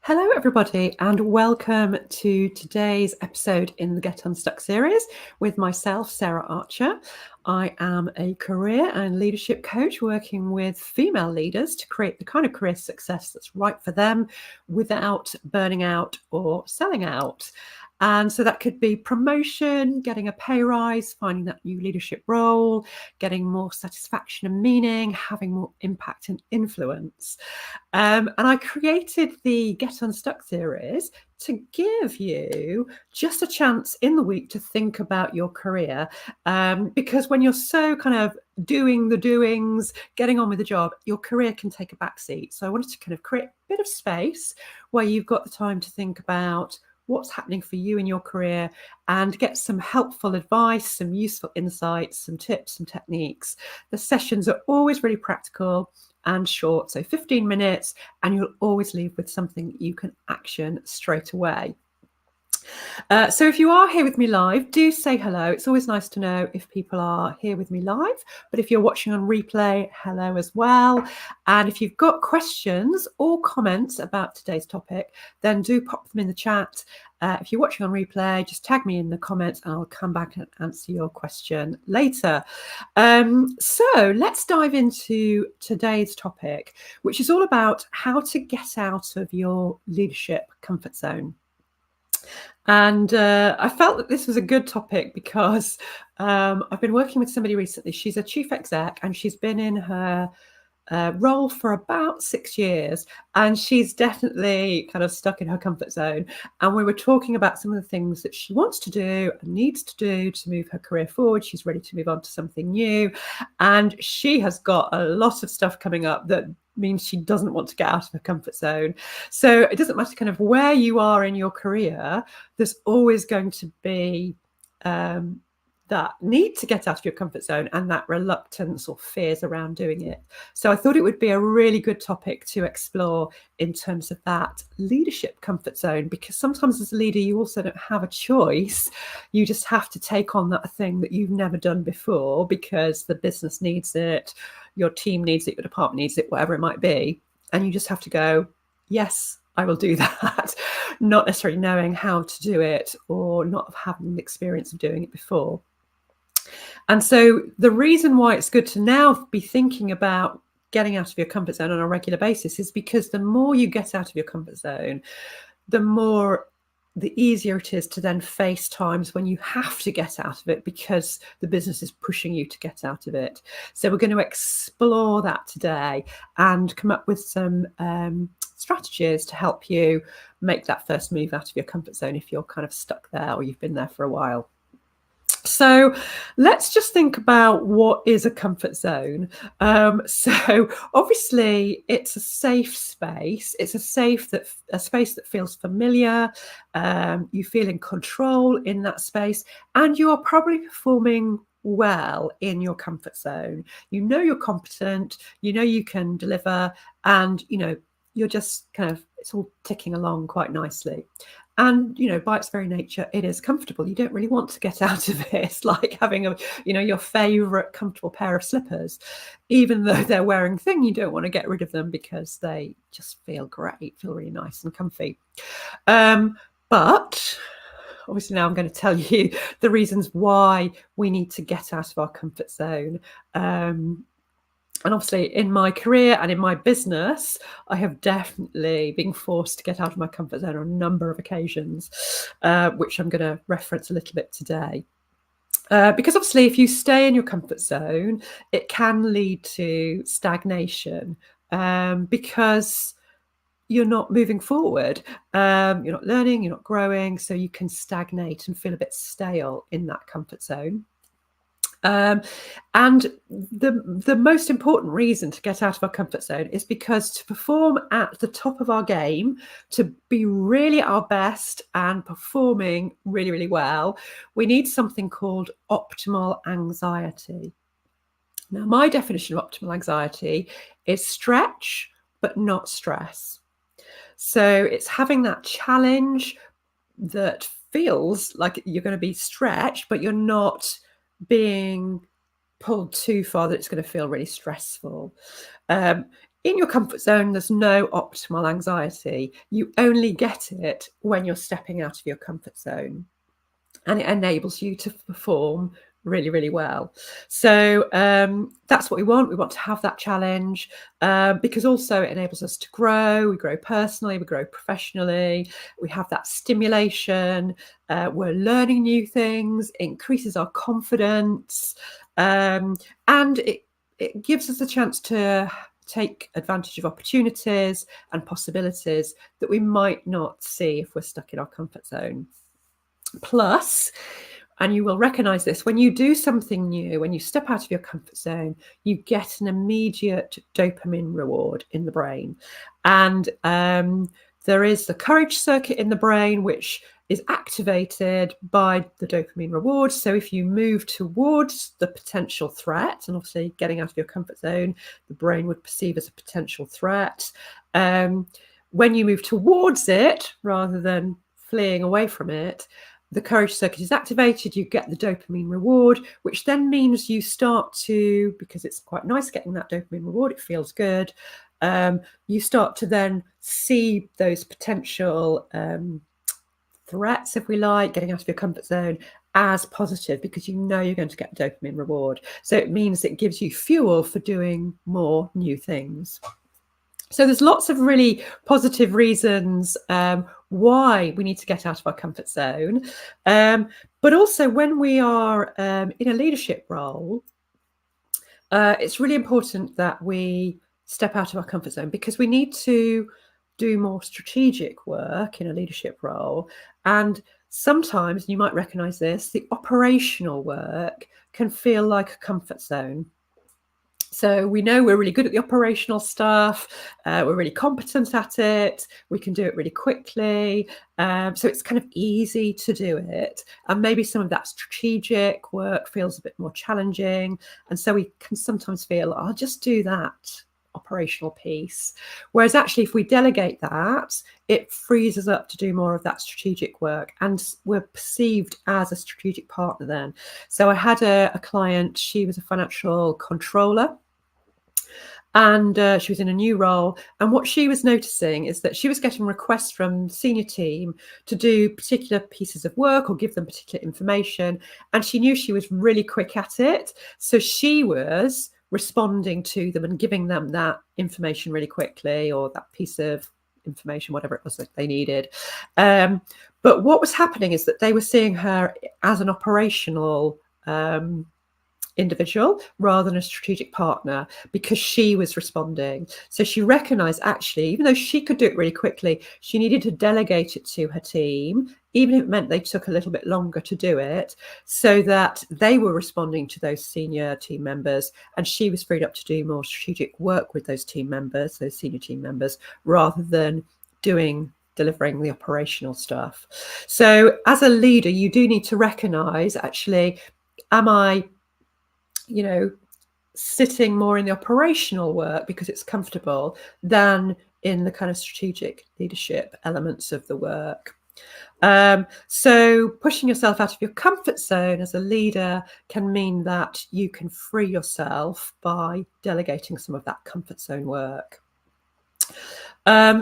Hello, everybody, and welcome to today's episode in the Get Unstuck series with myself, Sarah Archer. I am a career and leadership coach working with female leaders to create the kind of career success that's right for them without burning out or selling out. And so that could be promotion, getting a pay rise, finding that new leadership role, getting more satisfaction and meaning, having more impact and influence. And I created the Get Unstuck series to give you just a chance in the week to think about your career. Because when you're so kind of doing the doings, getting on with the job, your career can take a backseat. So I wanted to kind of create a bit of space where you've got the time to think about what's happening for you in your career and get some helpful advice, some useful insights, some tips, some techniques. The sessions are always really practical and short, so 15 minutes, and you'll always leave with something that you can action straight away. So if you are here with me live, do say hello. It's always nice to know if people are here with me live, but if you're watching on replay, hello as well. And if you've got questions or comments about today's topic, then do pop them in the chat. If you're watching on replay, just tag me in the comments and I'll come back and answer your question later. So let's dive into today's topic, which is all about how to get out of your leadership comfort zone. And I felt that this was a good topic because I've been working with somebody recently. She's a chief exec and she's been in her role for about 6 years, and she's definitely kind of stuck in her comfort zone. And we were talking about some of the things that she wants to do and needs to do to move her career forward. She's ready to move on to something new, and she has got a lot of stuff coming up that means she doesn't want to get out of her comfort zone. So it doesn't matter kind of where you are in your career, there's always going to be that need to get out of your comfort zone and that reluctance or fears around doing it. So I thought it would be a really good topic to explore in terms of that leadership comfort zone, because sometimes as a leader, you also don't have a choice. You just have to take on that thing that you've never done before because the business needs it, your team needs it, your department needs it, whatever it might be. And you just have to go, yes, I will do that, not necessarily knowing how to do it or not having the experience of doing it before. And so the reason why it's good to now be thinking about getting out of your comfort zone on a regular basis is because the more you get out of your comfort zone, the easier it is to then face times when you have to get out of it because the business is pushing you to get out of it. So we're going to explore that today and come up with some strategies to help you make that first move out of your comfort zone if you're kind of stuck there or you've been there for a while. So let's just think about what is a comfort zone. So obviously it's a safe space. It's a space that feels familiar. You feel in control in that space, and you are probably performing well in your comfort zone. You know you're competent, you know you can deliver, and you know you're just kind of, it's all ticking along quite nicely. And, you know, by its very nature, it is comfortable. You don't really want to get out of it. It's like having your favorite comfortable pair of slippers. Even though they're wearing thin, you don't want to get rid of them because they just feel great, feel really nice and comfy. But obviously now I'm going to tell you the reasons why we need to get out of our comfort zone. And obviously in my career and in my business, I have definitely been forced to get out of my comfort zone on a number of occasions, which I'm going to reference a little bit today. Because obviously if you stay in your comfort zone, it can lead to stagnation because you're not moving forward. You're not learning, you're not growing, so you can stagnate and feel a bit stale in that comfort zone. And the most important reason to get out of our comfort zone is because to perform at the top of our game, to be really our best and performing really, really well, we need something called optimal anxiety. Now, my definition of optimal anxiety is stretch, but not stress. So it's having that challenge that feels like you're going to be stretched, but you're not being pulled too far that it's going to feel really stressful. in your comfort zone, there's no optimal anxiety. You only get it when you're stepping out of your comfort zone, and it enables you to perform really, really well. So that's what we want. We want to have that challenge because also it enables us to grow. We grow personally, we grow professionally. We have that stimulation. We're learning new things. It increases our confidence, and it gives us a chance to take advantage of opportunities and possibilities that we might not see if we're stuck in our comfort zone. Plus, and you will recognize this, when you do something new, when you step out of your comfort zone, you get an immediate dopamine reward in the brain. And there is the courage circuit in the brain, which is activated by the dopamine reward. So if you move towards the potential threat, and obviously getting out of your comfort zone, the brain would perceive as a potential threat. When you move towards it, rather than fleeing away from it, the courage circuit is activated, you get the dopamine reward, which then means you start to, because it's quite nice getting that dopamine reward, it feels good, you start to then see those potential threats, if we like, getting out of your comfort zone as positive, because you know you're going to get a dopamine reward. So it means it gives you fuel for doing more new things. So there's lots of really positive reasons why we need to get out of our comfort zone. But also when we are in a leadership role, it's really important that we step out of our comfort zone, because we need to do more strategic work in a leadership role. And sometimes, you might recognize this, the operational work can feel like a comfort zone. So we know we're really good at the operational stuff. We're really competent at it. We can do it really quickly. So it's kind of easy to do it. And maybe some of that strategic work feels a bit more challenging. And so we can sometimes feel, I'll just do that operational piece. Whereas actually, if we delegate that, it frees us up to do more of that strategic work, and we're perceived as a strategic partner then. So I had a client, she was a financial controller, and she was in a new role. And what she was noticing is that she was getting requests from the senior team to do particular pieces of work or give them particular information. And she knew she was really quick at it. So she was responding to them and giving them that information really quickly, or that piece of information, whatever it was that they needed. But what was happening is that they were seeing her as an operational individual rather than a strategic partner, because she was responding. So she recognized, actually, even though she could do it really quickly, she needed to delegate it to her team, even if it meant they took a little bit longer to do it, so that they were responding to those senior team members, and she was freed up to do more strategic work with those team members, those senior team members, rather than delivering the operational stuff. So as a leader, you do need to recognize, actually, am I sitting more in the operational work because it's comfortable, than in the kind of strategic leadership elements of the work. So pushing yourself out of your comfort zone as a leader can mean that you can free yourself by delegating some of that comfort zone work.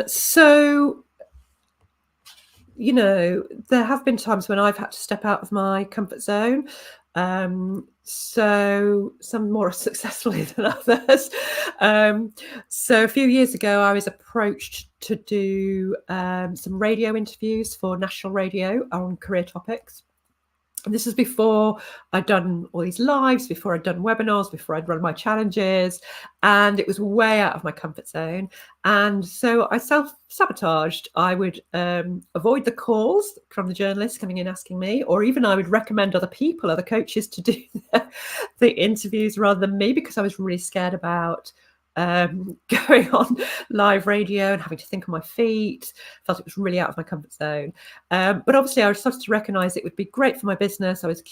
So there have been times when I've had to step out of my comfort zone. So some more successfully than others. So a few years ago, I was approached to do some radio interviews for national radio on career topics. And this is before I'd done all these lives, before I'd done webinars, before I'd run my challenges, and it was way out of my comfort zone. And so I self-sabotaged. I would avoid the calls from the journalists coming in asking me, or even I would recommend other people, other coaches, to do the interviews rather than me, because I was really scared about going on live radio and having to think on my feet. Felt it was really out of my comfort zone. But obviously I started to recognize it would be great for my business. I was,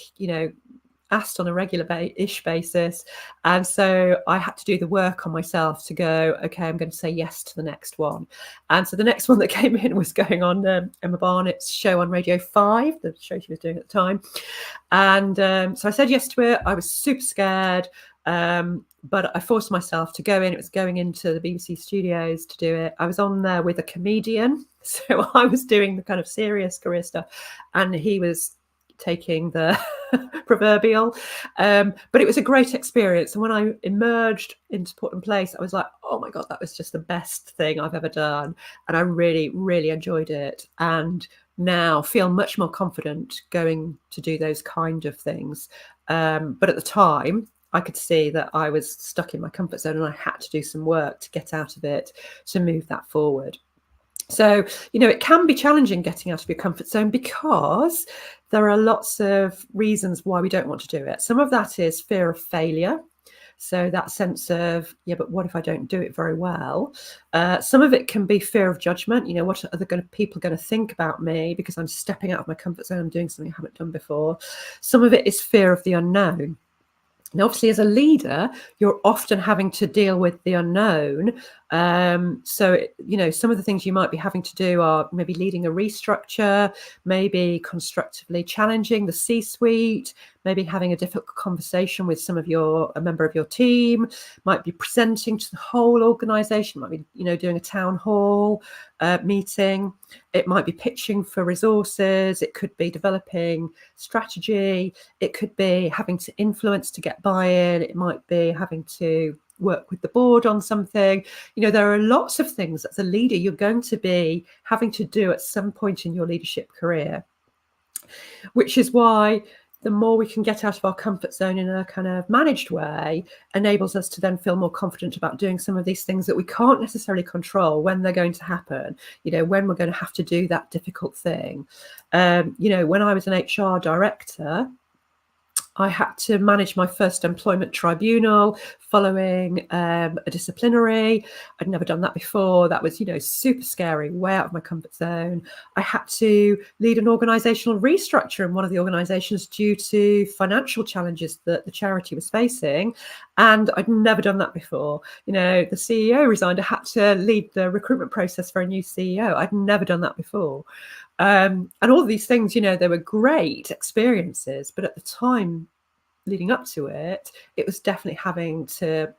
asked on a regular-ish basis. And so I had to do the work on myself to go, okay, I'm going to say yes to the next one. And so the next one that came in was going on Emma Barnett's show on Radio 5, the show she was doing at the time. And so I said yes to it. I was super scared. But I forced myself to go in. It was going into the BBC studios to do it. I was on there with a comedian. So I was doing the kind of serious career stuff, and he was taking the proverbial. But it was a great experience. And when I emerged into Portland Place, I was like, oh my God, that was just the best thing I've ever done. And I really, really enjoyed it. And now feel much more confident going to do those kind of things. But at the time, I could see that I was stuck in my comfort zone and I had to do some work to get out of it, to move that forward. So, it can be challenging getting out of your comfort zone because there are lots of reasons why we don't want to do it. Some of that is fear of failure. So that sense of, yeah, but what if I don't do it very well? Some of it can be fear of judgment. What are other people going to think about me because I'm stepping out of my comfort zone, I'm doing something I haven't done before. Some of it is fear of the unknown. Now, obviously, as a leader, you're often having to deal with the unknown. So, some of the things you might be having to do are maybe leading a restructure, maybe constructively challenging the C-suite, maybe having a difficult conversation with a member of your team, might be presenting to the whole organization, might be, doing a town hall meeting. It might be pitching for resources. It could be developing strategy. It could be having to influence to get buy-in. It might be having to work with the board on something. There are lots of things as a leader you're going to be having to do at some point in your leadership career, which is why the more we can get out of our comfort zone in a kind of managed way enables us to then feel more confident about doing some of these things that we can't necessarily control when they're going to happen, when we're going to have to do that difficult thing. When I was an HR director, I had to manage my first employment tribunal following a disciplinary. I'd never done that before. That was, super scary, way out of my comfort zone. I had to lead an organizational restructure in one of the organizations due to financial challenges that the charity was facing. And I'd never done that before. The CEO resigned. I had to lead the recruitment process for a new CEO. I'd never done that before. And all of these things, they were great experiences, but at the time leading up to it, it was definitely having to,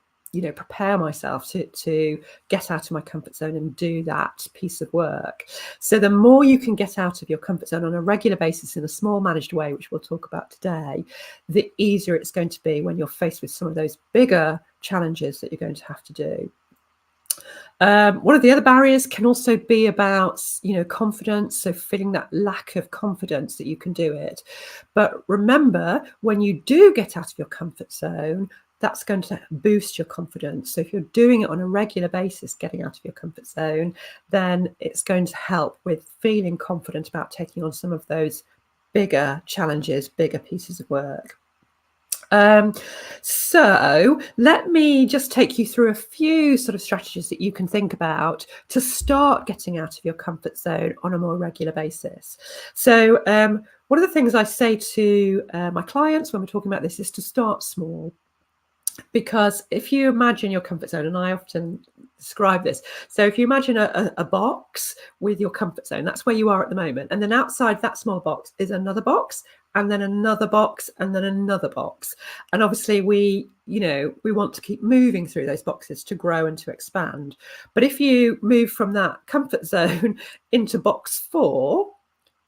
prepare myself to get out of my comfort zone and do that piece of work. So the more you can get out of your comfort zone on a regular basis in a small managed way, which we'll talk about today, the easier it's going to be when you're faced with some of those bigger challenges that you're going to have to do. One of the other barriers can also be about, confidence. So feeling that lack of confidence that you can do it. But remember, when you do get out of your comfort zone, that's going to boost your confidence. So if you're doing it on a regular basis, getting out of your comfort zone, then it's going to help with feeling confident about taking on some of those bigger challenges, bigger pieces of work. So let me just take you through a few sort of strategies that you can think about to start getting out of your comfort zone on a more regular basis. So one of the things I say to my clients when we're talking about this is to start small. Because if you imagine your comfort zone, and I often describe this, so if you imagine a box with your comfort zone, that's where you are at the moment. And then outside that small box is another box, and then another box, and then another box. And obviously we want to keep moving through those boxes to grow and to expand. But if you move from that comfort zone into box 4,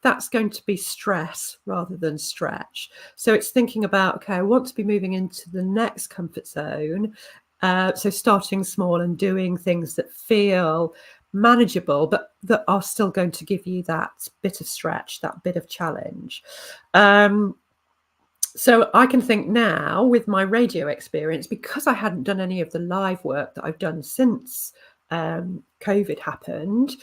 that's going to be stress rather than stretch. So it's thinking about, okay, I want to be moving into the next comfort zone. So starting small and doing things that feel manageable, but that are still going to give you that bit of stretch, that bit of challenge. So I can think now with my radio experience, because I hadn't done any of the live work that I've done since COVID happened,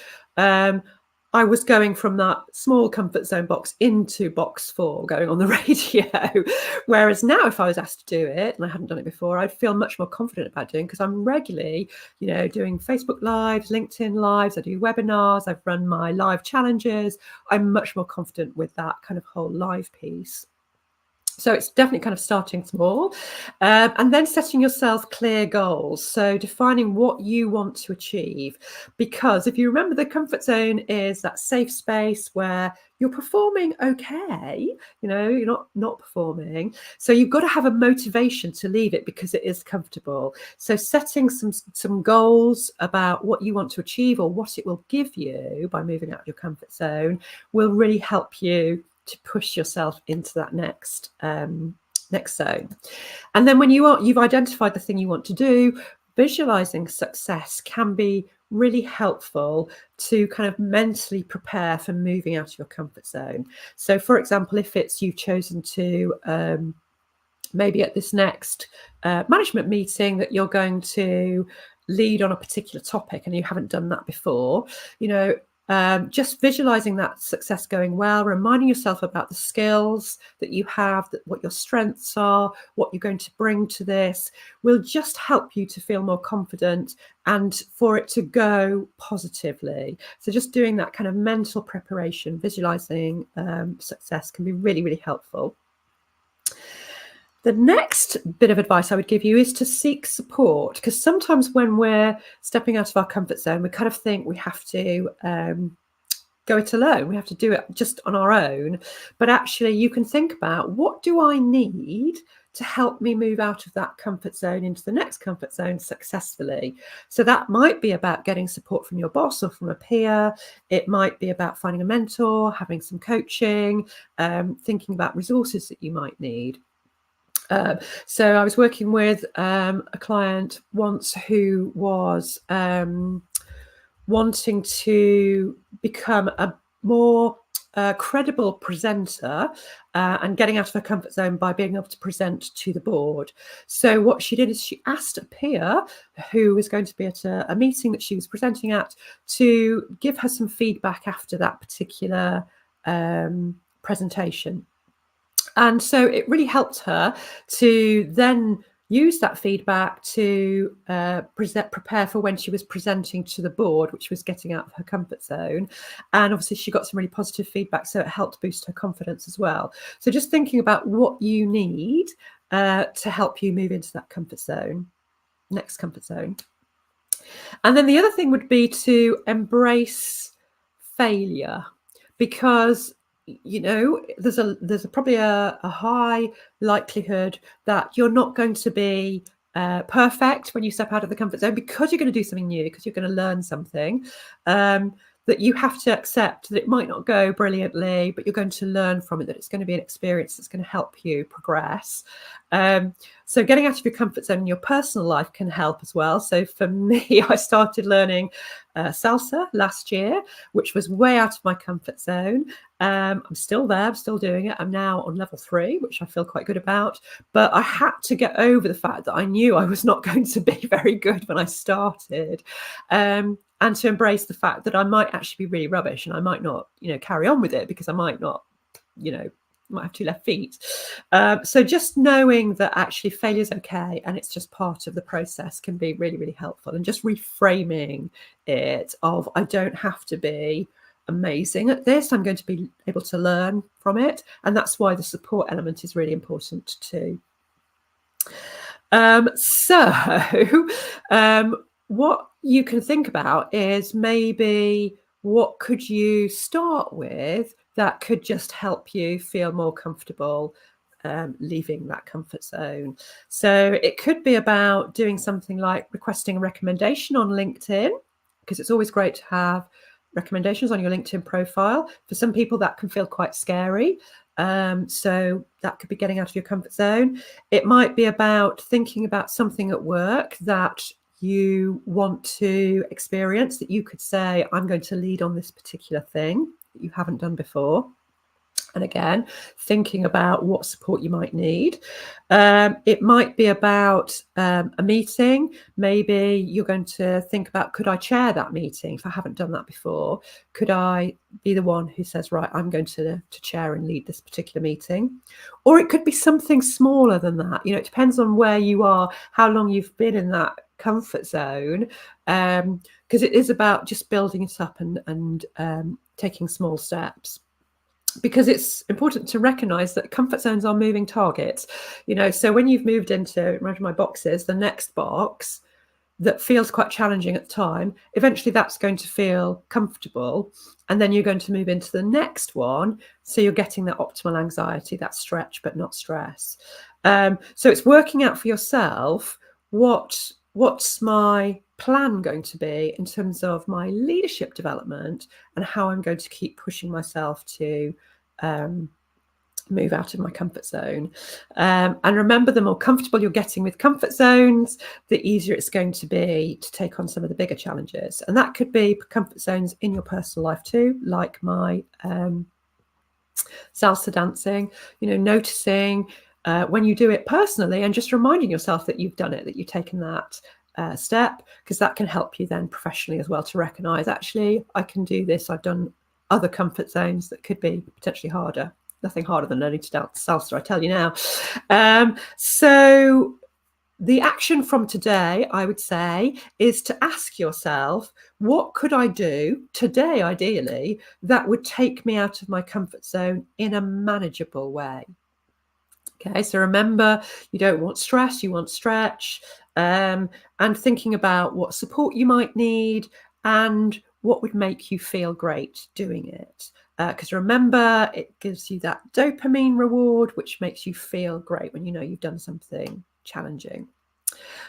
I was going from that small comfort zone box into box 4, going on the radio. Whereas now, if I was asked to do it, and I hadn't done it before, I'd feel much more confident about doing, because I'm regularly, doing Facebook Lives, LinkedIn Lives, I do webinars, I've run my live challenges. I'm much more confident with that kind of whole live piece. So it's definitely kind of starting small, and then setting yourself clear goals. So defining what you want to achieve, because if you remember, the comfort zone is that safe space where you're performing okay. You're not performing. So you've got to have a motivation to leave it because it is comfortable. So setting some goals about what you want to achieve or what it will give you by moving out of your comfort zone will really help you to push yourself into that next zone. And then when you've identified the thing you want to do, visualizing success can be really helpful to kind of mentally prepare for moving out of your comfort zone. So for example, if it's you've chosen to maybe at this next management meeting that you're going to lead on a particular topic and you haven't done that before, just visualizing that success going well, reminding yourself about the skills that you have, what your strengths are, what you're going to bring to this, will just help you to feel more confident and for it to go positively. So just doing that kind of mental preparation, visualizing success can be really, really helpful. The next bit of advice I would give you is to seek support, because sometimes when we're stepping out of our comfort zone, we kind of think we have to go it alone. We have to do it just on our own. But actually, you can think about, what do I need to help me move out of that comfort zone into the next comfort zone successfully? So that might be about getting support from your boss or from a peer. It might be about finding a mentor, having some coaching, thinking about resources that you might need. So I was working with a client once who was wanting to become a more credible presenter and getting out of her comfort zone by being able to present to the board. So what she did is she asked a peer who was going to be at a meeting that she was presenting at to give her some feedback after that particular presentation. And so it really helped her to then use that feedback to prepare for when she was presenting to the board, which was getting out of her comfort zone. And obviously she got some really positive feedback, so it helped boost her confidence as well. So just thinking about what you need to help you move into that comfort zone, next comfort zone. And then the other thing would be to embrace failure, because there's probably a high likelihood that you're not going to be perfect when you step out of the comfort zone, because you're going to do something new, because you're going to learn something, that you have to accept that it might not go brilliantly, but you're going to learn from it, that it's going to be an experience that's going to help you progress. So getting out of your comfort zone in your personal life can help as well. So for me, I started learning salsa last year, which was way out of my comfort zone. I'm still there, I'm still doing it. I'm now on level 3, which I feel quite good about. But I had to get over the fact that I knew I was not going to be very good when I started. And to embrace the fact that I might actually be really rubbish and I might not, carry on with it, because I might not, might have 2 left feet. So just knowing that actually failure is okay and it's just part of the process can be really, really helpful. And just reframing it of, I don't have to be amazing at this, I'm going to be able to learn from it. And that's why the support element is really important too. What you can think about is maybe what could you start with that could just help you feel more comfortable leaving that comfort zone. So it could be about doing something like requesting a recommendation on LinkedIn, because it's always great to have recommendations on your LinkedIn profile. For some people that can feel quite scary. So that could be getting out of your comfort zone. It might be about thinking about something at work that you want to experience, that you could say, I'm going to lead on this particular thing that you haven't done before. And again, thinking about what support you might need. It might be about a meeting. Maybe you're going to think about, could I chair that meeting if I haven't done that before? Could I be the one who says, right, I'm going to chair and lead this particular meeting? Or it could be something smaller than that. It depends on where you are, how long you've been in that comfort zone, because it is about just building it up and taking small steps. because it's important to recognize that comfort zones are moving targets. So when you've moved into my boxes, the next box that feels quite challenging at the time, eventually that's going to feel comfortable, and then you're going to move into the next one, so you're getting that optimal anxiety, that stretch but not stress. So it's working out for yourself what's my plan going to be in terms of my leadership development, and how I'm going to keep pushing myself to move out of my comfort zone. And remember, the more comfortable you're getting with comfort zones, the easier it's going to be to take on some of the bigger challenges. And that could be comfort zones in your personal life too, like my salsa dancing, noticing when you do it personally, and just reminding yourself that you've done it, that you've taken that step, because that can help you then professionally as well to recognize, actually, I can do this. I've done other comfort zones that could be potentially harder. Nothing harder than learning to dance salsa, I tell you now. So the action from today, I would say, is to ask yourself, what could I do today, ideally, that would take me out of my comfort zone in a manageable way? Okay, so remember, you don't want stress, you want stretch, and thinking about what support you might need and what would make you feel great doing it. Because remember, it gives you that dopamine reward, which makes you feel great when you know you've done something challenging.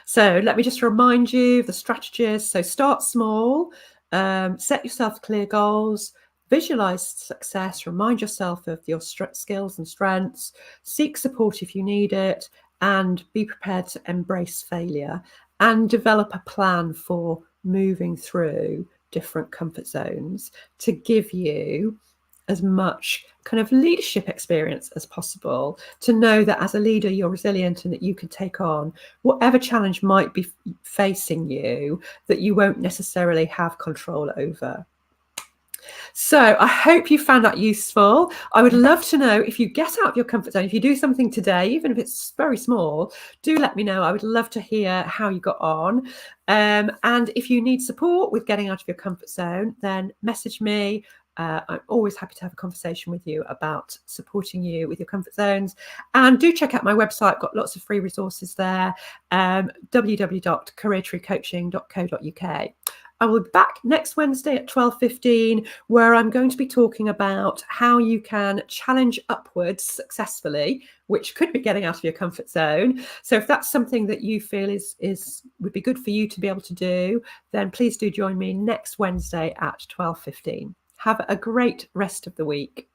So let me just remind you of the strategies. So start small, set yourself clear goals, visualize success, remind yourself of your skills and strengths, seek support if you need it, and be prepared to embrace failure, and develop a plan for moving through different comfort zones to give you as much kind of leadership experience as possible, to know that as a leader you're resilient and that you can take on whatever challenge might be facing you that you won't necessarily have control over. So I hope you found that useful. I would love to know if you get out of your comfort zone, if you do something today, even if it's very small, do let me know. I would love to hear how you got on. And if you need support with getting out of your comfort zone, then message me. I'm always happy to have a conversation with you about supporting you with your comfort zones. And do check out my website, got lots of free resources there, www.careertreecoaching.co.uk. I will be back next Wednesday at 12:15, where I'm going to be talking about how you can challenge upwards successfully, which could be getting out of your comfort zone. So if that's something that you feel would be good for you to be able to do, then please do join me next Wednesday at 12:15. Have a great rest of the week.